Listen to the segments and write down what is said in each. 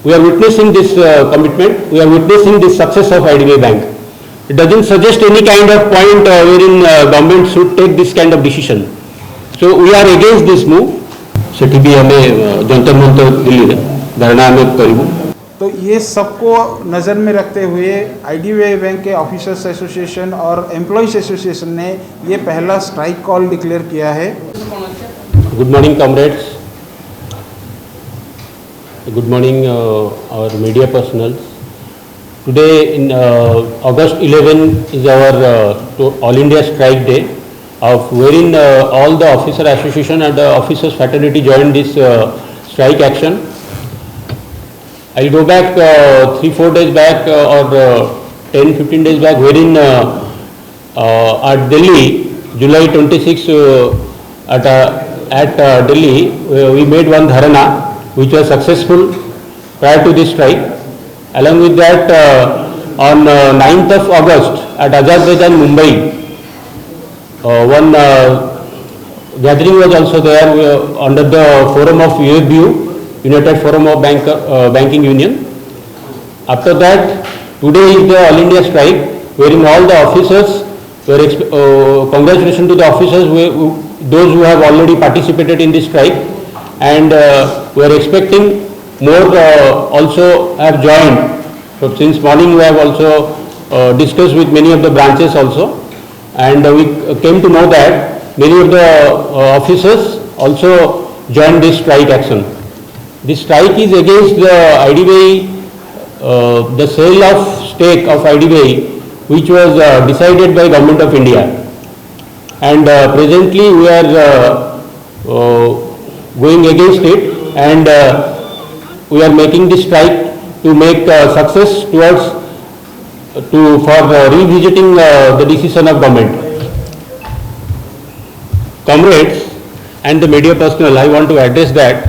we are witnessing this commitment, we are witnessing this success of IDBI Bank. It doesn't suggest any kind of point wherein government should take this kind of decision. So we are against this move. सेठी भी हमें जंतर मंतर दिल्ली धरना हमें करीबू. तो ये सबको नज़र में रखते हुए IDBI बैंक के ऑफिसर्स एसोसिएशन और एम्प्लॉइज एसोसिएशन ने ये पहला स्ट्राइक कॉल डिक्लेयर किया है. Good morning comrades, good morning our media personals. Today in August 11 is our All India Strike Day, of wherein all the officer association and the officers fraternity joined this strike action. I'll go back 3-4 days back or 10-15 days back, wherein at Delhi, July 26 at Delhi, we made one dharana which was successful prior to this strike. Along with that, on 9th of August at Azad Maidan, Mumbai, one gathering was also there under the forum of UFBU, United Forum of Banking Union. After that, today is the All India Strike, wherein all the officers were congratulations to the officers, those who have already participated in this strike, and we are expecting more also have joined. So since morning we have also discussed with many of the branches also, and we came to know that many of the officers also joined this strike action. This strike is against the IDBI, the sale of stake of IDBI, which was decided by Government of India, and presently we are going against it, and we are making this strike to make success towards for revisiting the decision of government. Comrades and the media personnel, I want to address that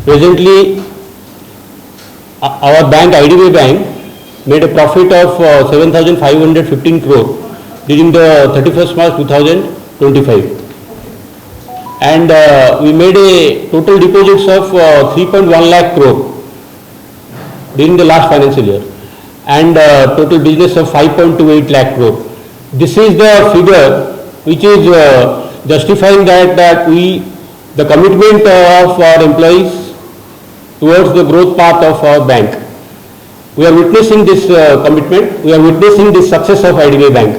presently our bank, IDBI Bank, made a profit of 7,515 crore during the 31st March 2025. And we made a total deposits of 3.1 lakh crore during the last financial year, and total business of 5.28 lakh crore. This is the figure which is justifying that the commitment of our employees towards the growth path of our bank. We are witnessing this commitment, we are witnessing this success of IDBI Bank,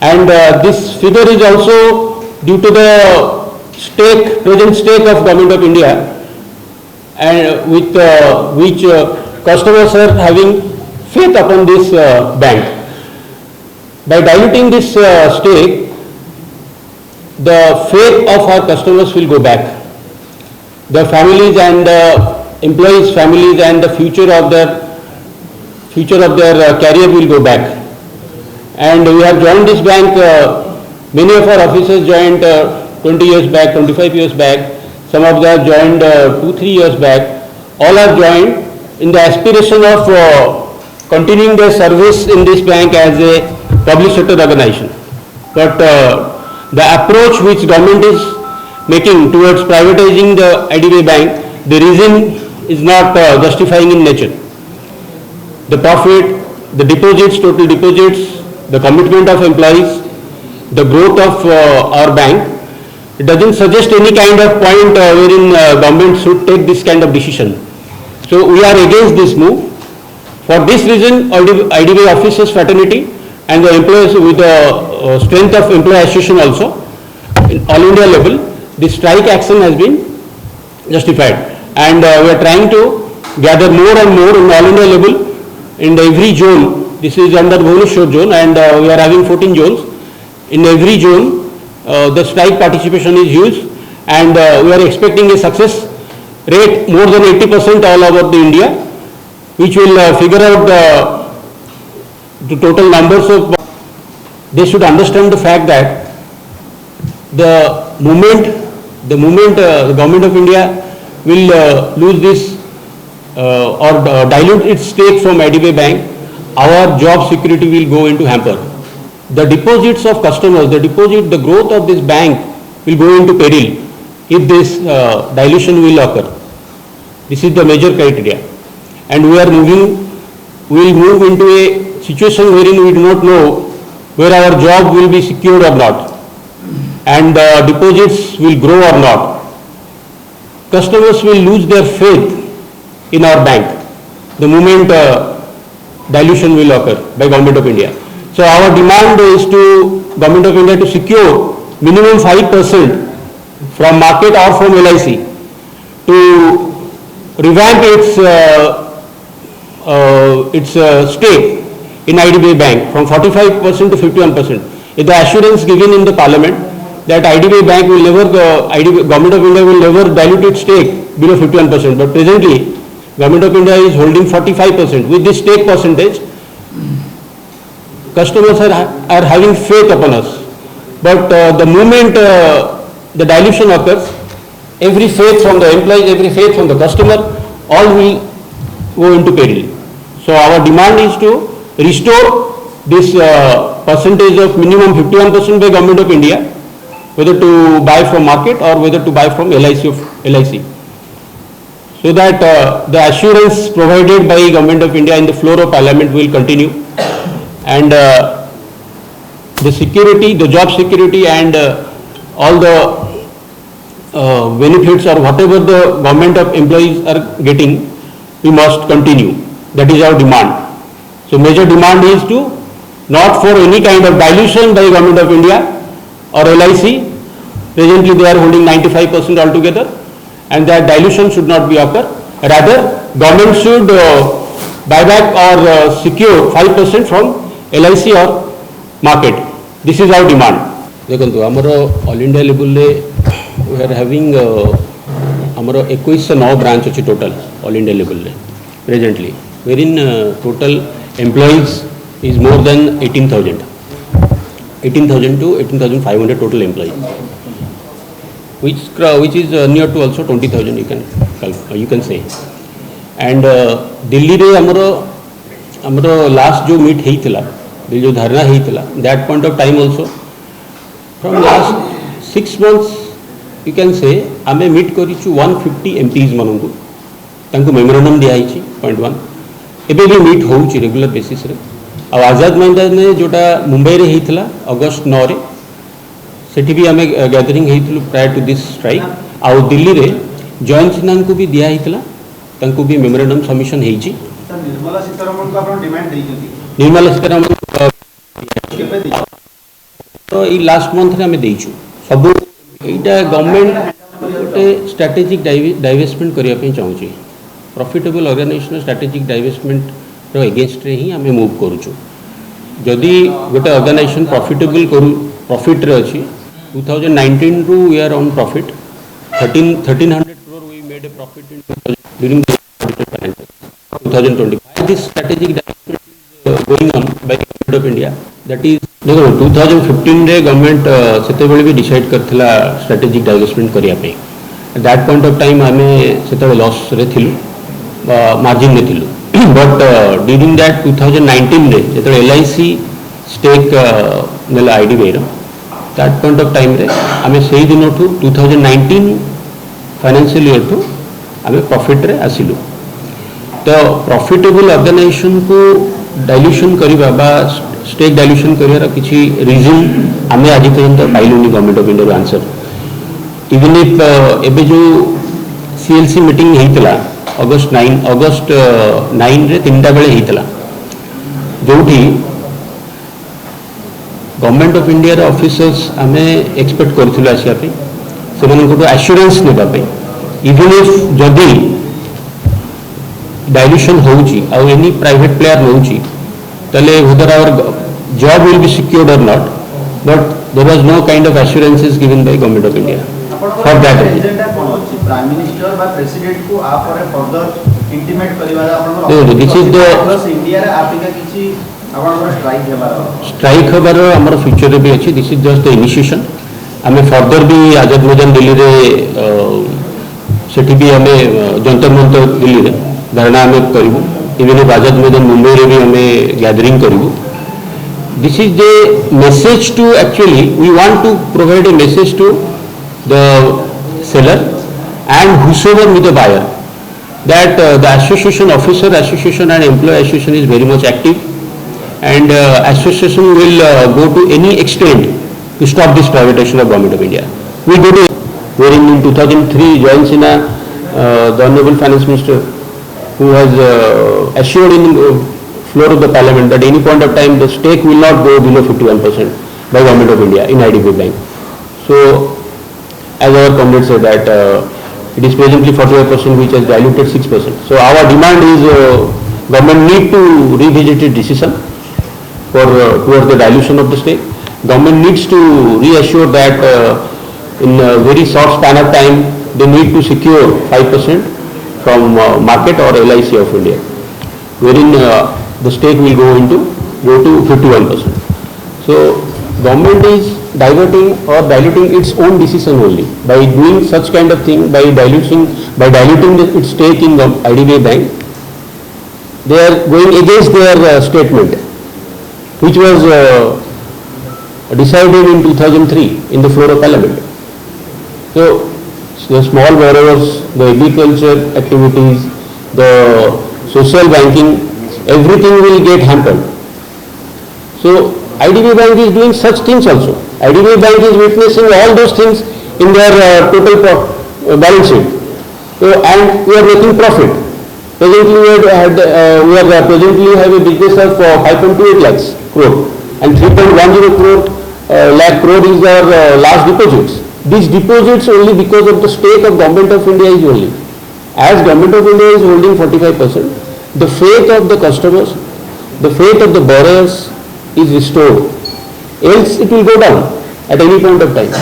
and this figure is also due to the present stake of Government of India, and with which customers are having faith upon this bank. By diluting this stake, the faith of our customers will go back. The families and employees' families and the future of their career will go back. And we have joined this bank. Many of our officers joined 20 years back, 25 years back. Some of them joined 2-3 years back. All have joined in the aspiration of continuing their service in this bank as a public sector organization. But the approach which government is making towards privatizing the IDBI Bank, the reason is not justifying in nature. The profit, the deposits, total deposits, the commitment of employees, the growth of our bank, it doesn't suggest any kind of point wherein government should take this kind of decision. So we are against this move. For this reason, IDBI officers fraternity and the employees with the strength of employee association also, in all India level, this strike action has been justified. And we are trying to gather more and more in all India level in every zone. This is under Bhubaneswar zone, and we are having 14 zones. In every zone, the strike participation is huge, and we are expecting a success rate more than 80% all over the India, which will figure out the total numbers of. They should understand the fact that the moment the Government of India will lose this or dilute its stake from IDBI Bank, our job security will go into hamper. The deposits of customers, the growth of this bank will go into peril if this dilution will occur. This is the major criteria. and we will move into a situation wherein we do not know where our job will be secured or not, and deposits will grow or not. Customers will lose their faith in our bank the moment dilution will occur by Government of India. So our demand is to Government of India to secure minimum 5% from market or from LIC to revamp its stake in IDBI Bank from 45% to 51%. If the assurance given in the Parliament that IDBI Bank will never, Government of India will never dilute its stake below 51%, but presently Government of India is holding 45%. With this stake percentage, customers are having faith upon us. But the moment the dilution occurs, every faith from the employees, every faith from the customer, all will go into peril. So our demand is to restore this percentage of minimum 51% by Government of India, whether to buy from market or whether to buy from LIC. So that the assurance provided by Government of India in the floor of Parliament will continue, and the security, the job security, and all the benefits or whatever the government of employees are getting, we must continue. That is our demand. So major demand is to not for any kind of dilution by Government of India or LIC. Presently they are holding 95% altogether, and that dilution should not be occur. Rather, government should buy back or secure 5% from LIC or market. This is our demand. देखो आमर all India level we are having आमर 2109 branch अच्छी total all India level presently where in total employees is more than 18,000 to 18,500 total employees, which is near to also 20,000 you can say. And Delhi रे आमर last जो meet होता जो धारणा होता that point of time also from last 6 months you can say आमे meet करूँ 150 MPs मानू मेमोरांडम दिखाई पॉइंट 1 एबे भी मीट हो रेगुलर बेसिस रे। आजाद मैदान में जोटा मुंबई रे होता अगस्ट 9 रे सेठी भी आमे गैदरिंग होइतलु प्रायर टू दिस स्ट्राइक। आ दिल्ली रे जयंत सिन्हा को भी दिया होता तांको भी मेमोरांडम सबमिशन होइछि। निर्मला सीतारमण को आपण डिमांड देइछथि। निर्मला सीतारमण तो ई लास्ट मंथ रे हमें देइछु सब एटा गवर्नमेंट गोटे स्ट्रेटेजिक डाइवेस्टमेंट करिया पे चाहूची। प्रॉफिटेबल ऑर्गेनाइजेशन स्ट्रेटेजिक डाइवेस्टमेंट रो अगेंस्ट रे ही हमें मूव करूछु। जदि गोटे ऑर्गेनाइजेशन प्रॉफिटेबल करू प्रॉफिट रे अछि 2019 रू we are on profit 1300 crore we made a profit in during the financial 2020. This strategic divestment is going on by the Government of India. That is देखो 2015 रे गवर्नमेंट सेते बेले भी डिसाइड करथिला स्ट्रेटेजिक डाइवेस्टमेंट करिया पे। At that point of time हमें सेते loss रे थिलु मार्जिन रे थिलु बट ड्यूरिंग दैट 2019 रे जेते LIC स्टेक नेला IDBI रो दैट पॉइंट ऑफ टाइम रे हमें सही दिन ठू 2019 फाइनेंशियल ईयर ठू हमें प्रॉफिट रे आसिलु। तो प्रॉफिटेबल ऑर्गेनाइजेशन को डाइल्यूशन करबा बा स्टेक डाइल्यूशन करियार किसी रीजन आमे आज पर्यंत पाइलुनी government of India answer. Even if एबे जो CLC मीटिंग होता अगस्ट 9 रे 3टा बेले होता जोठी गवर्नमेंट ऑफ इंडिया ऑफिसर्स आमे एक्सपेक्ट करथिलु आसिया पे से एश्योरेंस नेबा पे इवन इफ जदि डाइल्यूशन होउची और एनी प्राइवेट प्लेयर नउची तले whether our job will be secured or not, but there was no kind of assurances given by Government of India for that reason. Prime minister बा president को आ पर further intimate करिवा आपण this is the India रे आपिका किछि आपण strike हबार हमर future रे भी अछि। This is just the initiation. हमें फर्दर भी आजाद मैदान दिल्ली रे सेठी भी हमें जंतर मंतर दिल्ली रे धरना हमें करूँ। इवन आजाद मैदान मुंबई रे भी हमें गैदरिंग करूँ। This is the message to actually we want to provide a message to the seller and whosoever with the buyer that the association, officer association and employee association is very much active, and association will go to any extent to stop this privatization of Government of India. We go to, wherein in 2003 Jayant Sinha, the Honorable Finance Minister, who has assured in floor of the Parliament that any point of time the stake will not go below 51% by Government of India in IDBI Bank. So, as our comrade said that it is presently 45%, which has diluted 6%. So our demand is government need to revisit its decision for towards the dilution of the stake. Government needs to reassure that in a very short span of time they need to secure 5% from market or LIC of India, wherein the stake will go to 51%. So government is diverting or diluting its own decision only by doing such kind of thing, by diluting its stake in the IDBI Bank. They are going against their statement, which was decided in 2003 in the floor of Parliament. So the small borrowers, the agriculture activities, the social banking, everything will get hampered. So IDBI Bank is doing such things also. IDBI Bank is witnessing all those things in their total balance sheet. So, and we are making profit. Presently we are presently have a business of 5.28 lakhs crore, and 3.10 lakh crore is our last deposits. These deposits only because of the stake of Government of India is only. As Government of India is holding 45%, the faith of the customers, the faith of the borrowers is restored. Else it will go down at any point of time.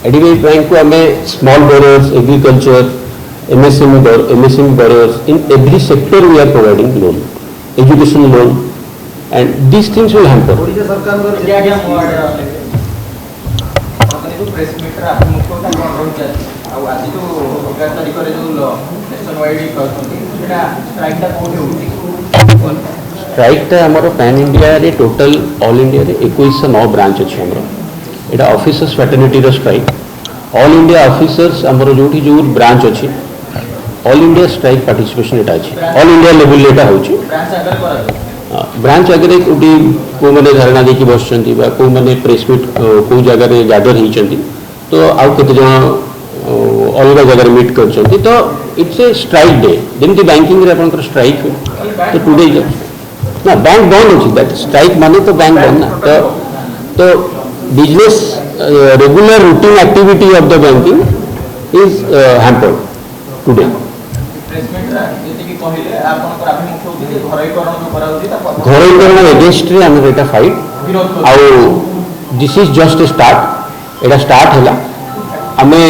IDBI Bank को हमें small borrowers, agriculture, MSME borrowers, in every sector we are providing loan, education loan, and these things will hamper. Strike आमर pan India रे total all India रे 2109 branch अच्छे आमर एटा officers fraternity रो strike all India officers आमर जोठी जो branch अच्छी all India strike participation एटा अच्छी all India level एटा होची ब्रांच आगे कोटी को माने धारणा देखि बसचंती बा को माने प्रेस मीट को जगह रे गैदर हिचंती तो आउ केते जण अलग जगह मीट करचंती तो इट्स ए स्ट्राइक डे जेमती बैंकिंग रे आपनकर स्ट्राइक तो टुडे ना बैंक बंद होची दैट स्ट्राइक माने तो बैंक बंद ना तो business regular routine activity of the banking is hampered today घरईकरण एगेंस्ट रे हम एटा फाइट आउ this is just a start एटा स्टार्ट हैला हमें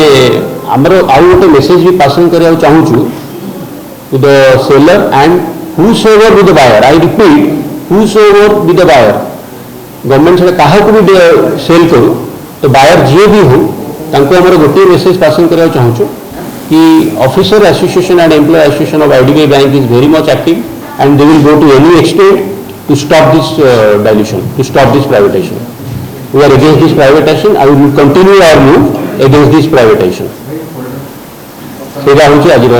हमरो आउ गोटे मेसेज भी पासन करिया चाहू छु to the seller and whosoever with the buyer, I repeat, whosoever with the buyer, government से कहा को भी सेल करू तो बायर जी भी हो तांको हमर गोटे मेसेज पासन करिया चाहू छु कि officer association and employ association of IDBI bank is very much active and they will go to any extent to stop this dilution, to stop this privatisation. We are against this privatization. I will continue our move against this privatization. सेटा होची आजिर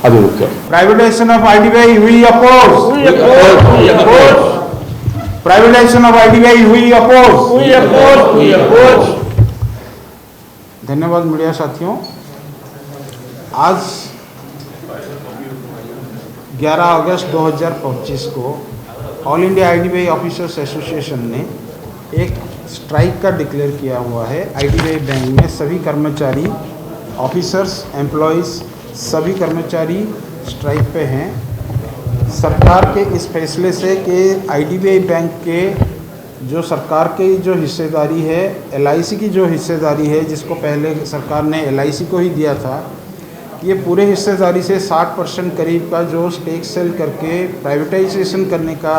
अभिमुख्य. Privatization of IDBI we oppose. We oppose. We oppose. Privatization of IDBI we oppose. We oppose. We oppose. धन्यवाद media साथियों. आज 11 अगस्त 2025 को all India IDBI officers association ने एक strike का declare किया हुआ है. आईडीबीआई बैंक में सभी कर्मचारी, ऑफिसर्स, एम्प्लॉयज़, सभी कर्मचारी स्ट्राइक पे हैं. सरकार के इस फैसले से कि आईडीबीआई बैंक के जो सरकार की जो हिस्सेदारी है, एलआईसी की जो हिस्सेदारी है, जिसको पहले सरकार ने एलआईसी को ही दिया था, ये पूरे हिस्सेदारी से 60% करीब का जो स्टेक सेल करके प्राइवेटाइजेशन करने का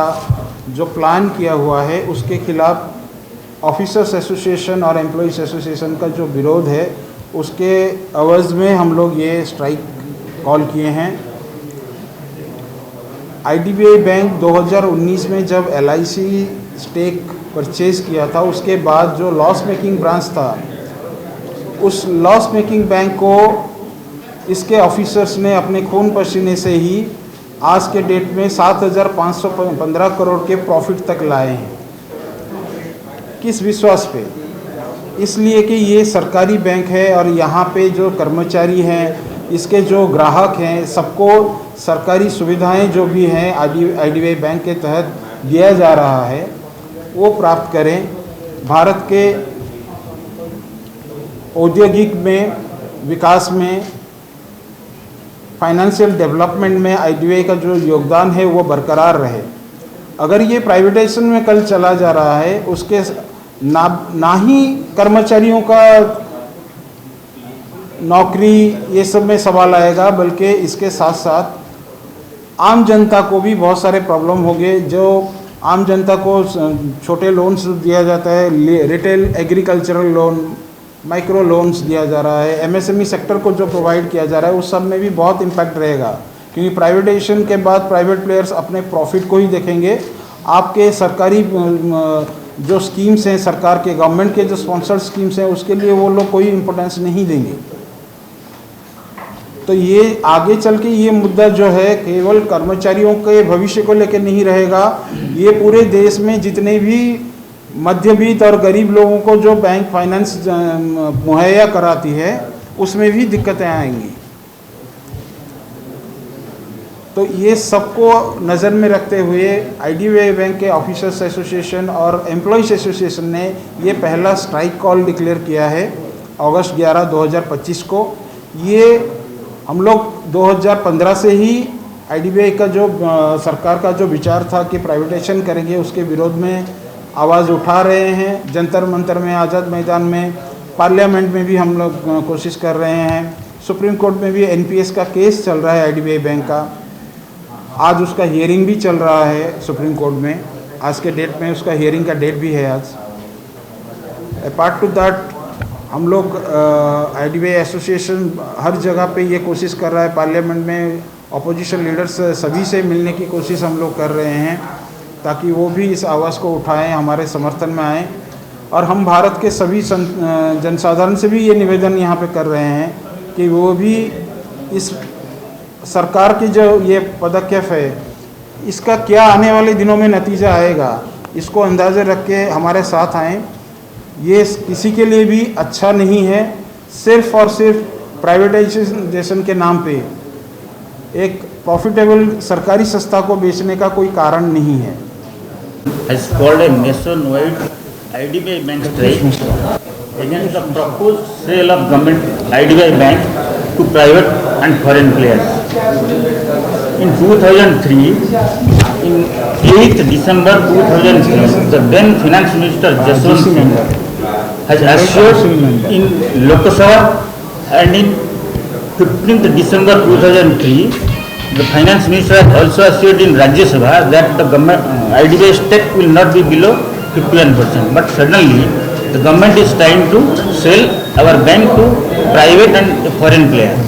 जो प्लान किया हुआ है, उसके खिलाफ ऑफिसर्स एसोसिएशन और एम्प्लॉइज़ एसोसिएशन का जो विरोध है, उसके अवज़ में हम लोग ये स्ट्राइक कॉल किए हैं. आईडीबीआई बैंक 2019 में जब एलआईसी स्टेक परचेज़ किया था, उसके बाद जो लॉस मेकिंग ब्रांच था उस लॉस मेकिंग बैंक को इसके ऑफिसर्स ने अपने खून पसीने से ही आज के डेट में 7,515 करोड़ के प्रॉफिट तक लाए हैं। किस विश्वास पे? इसलिए कि ये सरकारी बैंक है और यहाँ पे जो कर्मचारी हैं, इसके जो ग्राहक हैं, सबको सरकारी सुविधाएं जो भी हैं आईडीबीआई बैंक के तहत दिया जा रहा है वो प्राप्त करें। भारत के औद्योगिक में विकास में, फाइनेंशियल डेवलपमेंट में आईडीबीआई का जो योगदान है वो बरकरार रहे। अगर ये प्राइवेटाइजेशन में कल चला जा रहा है, उसके ना ही कर्मचारियों का नौकरी ये सब में सवाल आएगा, बल्कि इसके साथ साथ आम जनता को भी बहुत सारे प्रॉब्लम होंगे। जो आम जनता को छोटे लोन्स दिया जाता है, retail agricultural loan, micro loans दिया जा रहा है, एमएसएमई सेक्टर को जो प्रोवाइड किया जा रहा है, उस सब में भी बहुत इम्पैक्ट रहेगा। क्योंकि प्राइवेटाइजेशन के बाद प्राइवेट प्लेयर्स अपने प्रॉफिट को ही देखेंगे। आपके सरकारी जो स्कीम्स हैं, सरकार के गवर्नमेंट के जो स्पॉन्सर्ड स्कीम्स हैं, उसके लिए वो लोग कोई इम्पोर्टेंस नहीं देंगे। तो ये आगे चल के ये मुद्दा जो है केवल कर्मचारियों के भविष्य को लेकर नहीं रहेगा, ये पूरे देश में जितने भी मध्यवित्त और गरीब लोगों को जो बैंक फाइनेंस मुहैया कराती है उसमें भी दिक्कतें आएंगी। तो ये सबको नज़र में रखते हुए आईडीबीआई बैंक के ऑफिसर्स एसोसिएशन और एम्प्लॉइज एसोसिएशन ने ये पहला स्ट्राइक कॉल डिक्लेयर किया है अगस्त 11, 2025 को। ये हम लोग 2015 से ही आईडीबीआई का जो सरकार का जो विचार था कि प्राइवेटाइजेशन करेंगे, उसके विरोध में आवाज़ उठा रहे हैं। जंतर मंतर में, आज़ाद मैदान में, पार्लियामेंट में भी हम लोग कोशिश कर रहे हैं। सुप्रीम कोर्ट में भी एनपीएस का केस चल रहा है आईडीबीआई बैंक का। आज उसका हियरिंग भी चल रहा है सुप्रीम कोर्ट में। आज के डेट में उसका हियरिंग का डेट भी है आज। अपार्ट टू दैट हम लोग आईडीबीआई एसोसिएशन हर जगह पे ये कोशिश कर रहा है, पार्लियामेंट में अपोजिशन लीडर्स सभी से मिलने की कोशिश हम लोग कर रहे हैं ताकि वो भी इस आवाज़ को उठाएं, हमारे समर्थन में आएँ। और हम भारत के सभी जनसाधारण से भी ये निवेदन यहाँ पे कर रहे हैं कि वो भी इस सरकार की जो ये पदक्षेप है, इसका क्या आने वाले दिनों में नतीजा आएगा, इसको अंदाज़े रख के हमारे साथ आएँ। ये किसी के लिए भी अच्छा नहीं है। सिर्फ और सिर्फ प्राइवेटाइजेशन के नाम पे एक प्रॉफिटेबल सरकारी संस्था को बेचने का कोई कारण नहीं है। has called a nationwide IDBI bank strike against the proposed sale of government IDBI bank to private and foreign players. In 2003, in 8th December 2003, the then Finance Minister Jaswant Singh has assured in Lok Sabha, and in 15th December 2003, the Finance Minister has also assured in Rajya Sabha that the government IDBI stake will not be below 51%. But suddenly, the government is trying to sell our bank to private and foreign players.